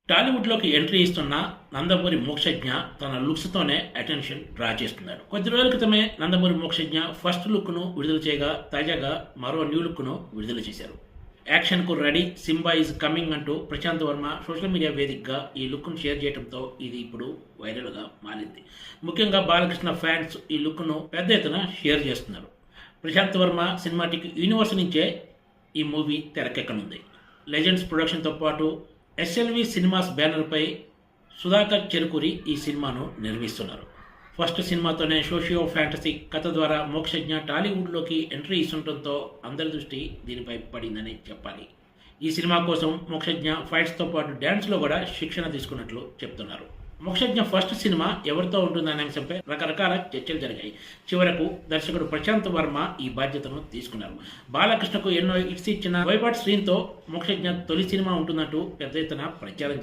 టాలీవుడ్లోకి entry ఇస్తున్న నందమూరి మోక్షజ్ఞ తన లుక్స్తోనే attention draw చేస్తున్నాడు. కొద్ది రోజుల క్రితమే నందమూరి మోక్షజ్ఞ ఫస్ట్ లుక్ను విడుదల చేయగా తాజాగా మరో న్యూ లుక్ను విడుదల చేశారు. యాక్షన్కు రెడీ, సింబా ఈజ్ కమింగ్ అంటూ ప్రశాంత్ వర్మ సోషల్ మీడియా వేదికగా ఈ లుక్ను షేర్ చేయడంతో ఇది ఇప్పుడు వైరల్గా మారింది. ముఖ్యంగా బాలకృష్ణ ఫ్యాన్స్ ఈ లుక్ను పెద్ద ఎత్తున షేర్ చేస్తున్నారు. ప్రశాంత్ వర్మ సినిమాటిక్ యూనివర్స్ నుంచే ఈ మూవీ తెరకెక్కనుంది. లెజెండ్స్ ప్రొడక్షన్తో పాటు ఎస్ఎల్వి సినిమాస్ బ్యానర్పై సుధాకర్ చెరుకూరి ఈ సినిమాను నిర్మిస్తున్నారు. ఫస్ట్ సినిమాతోనే సోషియో ఫ్యాంటసీ కథ ద్వారా మోక్షజ్ఞ టాలీవుడ్లోకి ఎంట్రీ ఇస్తుండటంతో అందరి దృష్టి దీనిపై పడిందని చెప్పాలి. ఈ సినిమా కోసం మోక్షజ్ఞ ఫైట్స్తో పాటు డ్యాన్స్లో కూడా శిక్షణ తీసుకున్నట్లు చెప్తున్నారు. మోక్షజ్ఞ ఫస్ట్ సినిమా ఎవరితో ఉంటుందనే అంశంపై రకరకాల చర్చలు జరిగాయి. చివరకు దర్శకుడు ప్రశాంత్ వర్మ ఈ బాధ్యతను తీసుకున్నారు. బాలకృష్ణకు ఎన్నో హిట్స్ ఇచ్చిన వైవాట్ శ్రీన్తో మోక్షజ్ఞ తొలి సినిమా ఉంటుందంటూ పెద్ద ఎత్తున ప్రచారం జరిగింది.